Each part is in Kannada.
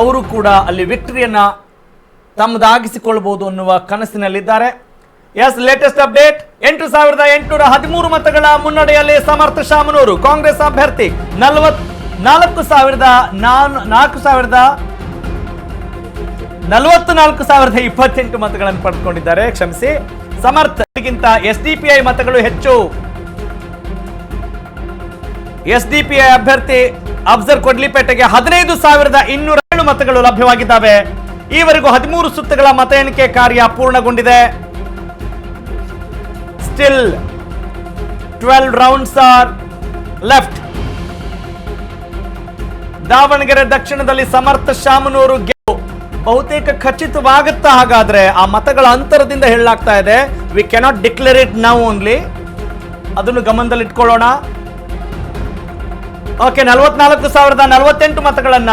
ಅವರು ಕೂಡ ಅಲ್ಲಿ ವಿಕ್ಟರಿಯನ್ನ ತಮ್ಮದಾಗಿಸಿಕೊಳ್ಳಬಹುದು ಅನ್ನುವ ಕನಸಿನಲ್ಲಿದ್ದಾರೆ. S, latest update. 8,813 ಮತಗಳ ಮುನ್ನಡೆಯಲ್ಲಿ ಸಮರ್ಥ ಶಾಮನೂರು ಕಾಂಗ್ರೆಸ್ ಅಭ್ಯರ್ಥಿ 44,028 ಮತಗಳನ್ನು ಪಡೆದುಕೊಂಡಿದ್ದಾರೆ. ಕ್ಷಮಿಸಿ, ಸಮರ್ಥಗಿಂತ ಎಸ್ಡಿಪಿಐ ಮತಗಳು ಹೆಚ್ಚು. ಎಸ್ಡಿಪಿಐ ಅಭ್ಯರ್ಥಿ ಅಫ್ಜಲ್ ಕೊಡ್ಲಿಪೇಟೆಗೆ 15,207 ಮತಗಳು ಲಭ್ಯವಾಗಿದ್ದಾವೆ. ಈವರೆಗೂ 13 ಸುತ್ತುಗಳ ಮತ ಎಣಿಕೆ ಕಾರ್ಯ ಪೂರ್ಣಗೊಂಡಿದೆ. Still 12 rounds are left. Davanagere ದಕ್ಷಿಣದಲ್ಲಿ ಸಮರ್ಥ ಶಾಮನೂರು ಗೆಲುವು ಬಹುತೇಕ ಖಚಿತವಾಗುತ್ತಾ? ಹಾಗಾದ್ರೆ ಆ ಮತಗಳ ಅಂತರದಿಂದ ಹೇಳಲಾಗ್ತಾ ಇದೆ. V cannot declare it now only, ಅದನ್ನು ಗಮನದಲ್ಲಿ ಇಟ್ಕೊಳ್ಳೋಣ. ಓಕೆ, 44,048 ಮತಗಳನ್ನ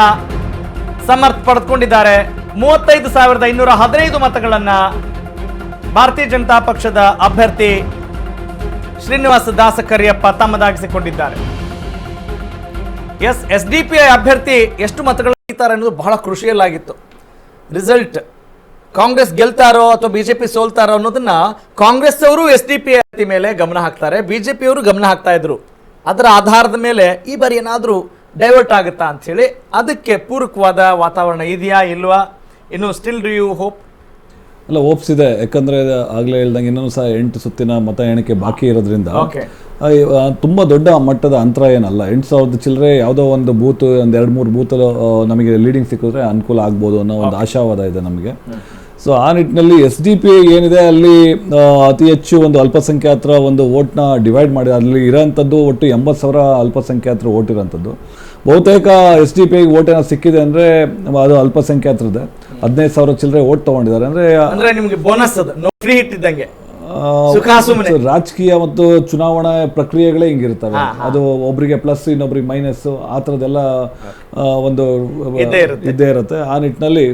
ಸಮರ್ಥ ಪಡೆದುಕೊಂಡಿದ್ದಾರೆ. 35,215 ಮತಗಳನ್ನ ಭಾರತೀಯ ಜನತಾ ಪಕ್ಷದ ಅಭ್ಯರ್ಥಿ ಶ್ರೀನಿವಾಸ ದಾಸ ಕರಿಯಪ್ಪ ತಮ್ಮದಾಗಿಸಿಕೊಂಡಿದ್ದಾರೆ. ಎಸ್ಡಿಪಿಐ ಅಭ್ಯರ್ಥಿ ಎಷ್ಟು ಮತಗಳು ಗೆಲ್ತಾರೆ ಅನ್ನೋದು ಬಹಳ ಕ್ರುಷಿಯಲ್ ಆಗಿತ್ತು. ರಿಸಲ್ಟ್ ಕಾಂಗ್ರೆಸ್ ಗೆಲ್ತಾರೋ ಅಥವಾ ಬಿಜೆಪಿ ಸೋಲ್ತಾರೋ ಅನ್ನೋದನ್ನ ಕಾಂಗ್ರೆಸ್ ಅವರು ಎಸ್ಡಿಪಿಐ ಅಭ್ಯರ್ಥಿ ಮೇಲೆ ಗಮನ ಹಾಕ್ತಾರೆ, ಬಿಜೆಪಿ ಅವರು ಗಮನ ಹಾಕ್ತಾ ಇದ್ರು. ಅದರ ಆಧಾರದ ಮೇಲೆ ಈ ಬಾರಿ ಏನಾದರೂ ಡೈವರ್ಟ್ ಆಗುತ್ತಾ ಅಂತ ಹೇಳಿ ಅದಕ್ಕೆ ಪೂರಕವಾದ ವಾತಾವರಣ ಇದೆಯಾ ಇಲ್ವಾ? ಇನ್ನು ಸ್ಟಿಲ್ ಡು ಯು ಹೋಪ್? ಅಲ್ಲ, ಹೋಪ್ಸ್ ಇದೆ. ಯಾಕಂದ್ರೆ ಆಗ್ಲೇ ಹೇಳ್ದಂಗೆ ಇನ್ನೂ ಸಹ 8 ಸುತ್ತಿನ ಮತ ಎಣಿಕೆ ಬಾಕಿ ಇರೋದ್ರಿಂದ ತುಂಬ ದೊಡ್ಡ ಮಟ್ಟದ ಅಂತರ ಏನಲ್ಲ. 8,000 ಚಿಲ್ಲರೆ ಯಾವುದೋ ಒಂದು ಬೂತ್, ಒಂದು 2-3 ಬೂತ್ ನಮಗೆ ಲೀಡಿಂಗ್ ಸಿಕ್ಕಿದ್ರೆ ಅನುಕೂಲ ಆಗ್ಬೋದು ಅನ್ನೋ ಒಂದು ಆಶಾವಾದ ಇದೆ ನಮಗೆ. ಸೊ ಆ ನಿಟ್ಟಿನಲ್ಲಿ SDPI ಏನಿದೆ ಅಲ್ಲಿ ಅತಿ ಹೆಚ್ಚು ಒಂದು ಅಲ್ಪಸಂಖ್ಯಾತರ ಒಂದು ವೋಟ್ನ ಡಿವೈಡ್ ಮಾಡಿ ಅಲ್ಲಿ ಇರೋಂಥದ್ದು ಒಟ್ಟು 80,000 ಅಲ್ಪಸಂಖ್ಯಾತರು ವೋಟ್ ಇರೋಂಥದ್ದು. ಬಹುತೇಕ SDPI ವೋಟ್ ಏನೋ ಸಿಕ್ಕಿದೆ ಅಂದರೆ ಅದು ಅಲ್ಪಸಂಖ್ಯಾತರದೆ. 15,000 ಚಿಲ್ಲರೆ ವೋಟ್ ತೊಗೊಂಡಿದ್ದಾರೆ. ಅಂದರೆ ನಿಮಗೆ ಬೋನಸ್ ಫ್ರೀ ಹಿಟ್ ಇದ್ದಂಗೆ. ರಾಜಕೀಯ ಮತ್ತು ಚುನಾವಣಾ ಪ್ರಕ್ರಿಯೆಗಳೇ ಹಿಂಗಿರ್ತವೆ. ಅದು ಒಬ್ರಿಗೆ ಪ್ಲಸ್ ಇನ್ನೊಬ್ರಿಗೆ ಮೈನಸ್ ಆ ಥರದ್ದೆಲ್ಲ ಒಂದು ಇದ್ದೇ ಇರುತ್ತೆ. ಆ ನಿಟ್ಟಿನಲ್ಲಿ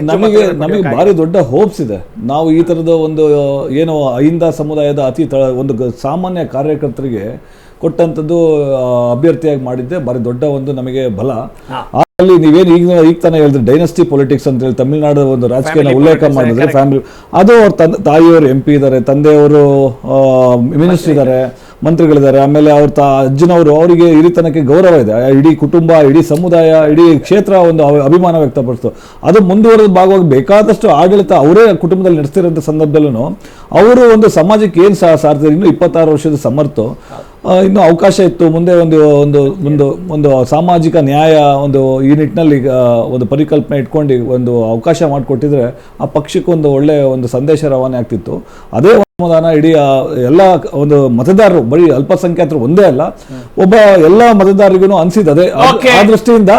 ನಮಗೆ ಭಾರಿ ದೊಡ್ಡ ಹೋಪ್ಸ್ ಇದೆ. ನಾವು ಈ ತರದ ಒಂದು ಏನು ಅಹಿಂದ ಸಮುದಾಯದ ಒಂದು ಸಾಮಾನ್ಯ ಕಾರ್ಯಕರ್ತರಿಗೆ ಕೊಟ್ಟಂಥದ್ದು ಅಭ್ಯರ್ಥಿಯಾಗಿ ಮಾಡಿದ್ದೆ ಭಾರಿ ದೊಡ್ಡ ಒಂದು ನಮಗೆ ಬಲ. ಅಲ್ಲಿ ನೀವೇನು ಈಗ ತಾನೇ ಹೇಳಿದ್ರೆ ಡೈನಸ್ಟಿ ಪೊಲಿಟಿಕ್ಸ್ ಅಂತ ಹೇಳಿ ತಮಿಳುನಾಡು ಒಂದು ರಾಜಕೀಯ ಉಲ್ಲೇಖ ಮಾಡಿದ್ರೆ ಫ್ಯಾಮಿಲಿ ಅದು ಅವ್ರ ತಾಯಿಯವರು MP ಇದ್ದಾರೆ, ತಂದೆಯವರು ಮಿನಿಸ್ಟರ್ ಇದ್ದಾರೆ, ಮಂತ್ರಿಗಳಿದ್ದಾರೆ, ಆಮೇಲೆ ಅವ್ರ ಅಜ್ಜನವರು, ಅವರಿಗೆ ಹಿರಿತನಕ್ಕೆ ಗೌರವ ಇದೆ. ಇಡೀ ಕುಟುಂಬ, ಇಡೀ ಸಮುದಾಯ, ಇಡೀ ಕ್ಷೇತ್ರ ಒಂದು ಅಭಿಮಾನ ವ್ಯಕ್ತಪಡಿಸ್ತು. ಅದು ಮುಂದುವರೆದ ಭಾಗವಾಗಿ ಬೇಕಾದಷ್ಟು ಆಡಳಿತ ಅವರೇ ಕುಟುಂಬದಲ್ಲಿ ನಡೆಸ್ತಿರೋಂಥ ಸಂದರ್ಭದಲ್ಲೂ ಅವರು ಒಂದು ಸಮಾಜಕ್ಕೆ ಏನು ಸಾರ್ತಾರೆ. ಇನ್ನು 26 ವರ್ಷದ ಸಮರ್ಥ ಇನ್ನೂ ಅವಕಾಶ ಇತ್ತು ಮುಂದೆ ಒಂದು ಒಂದು ಒಂದು ಒಂದು ಸಾಮಾಜಿಕ ನ್ಯಾಯ ಒಂದು ಈ ನಿಟ್ಟಿನಲ್ಲಿ ಒಂದು ಪರಿಕಲ್ಪನೆ ಇಟ್ಕೊಂಡು ಒಂದು ಅವಕಾಶ ಮಾಡಿಕೊಟ್ಟಿದ್ರೆ ಆ ಪಕ್ಷಕ್ಕೆ ಒಂದು ಒಳ್ಳೆ ಒಂದು ಸಂದೇಶ ರವಾನೆ ಆಗ್ತಿತ್ತು. ಅದೇ ಸಮಾಧಾನ ಇಡೀ ಎಲ್ಲ ಒಂದು ಮತದಾರರು, ಬರೀ ಅಲ್ಪಸಂಖ್ಯಾತರು ಒಂದೇ ಅಲ್ಲ, ಒಬ್ಬ ಎಲ್ಲ ಮತದಾರರಿಗೂ ಅನಿಸಿದೆ. ಆ ದೃಷ್ಟಿಯಿಂದ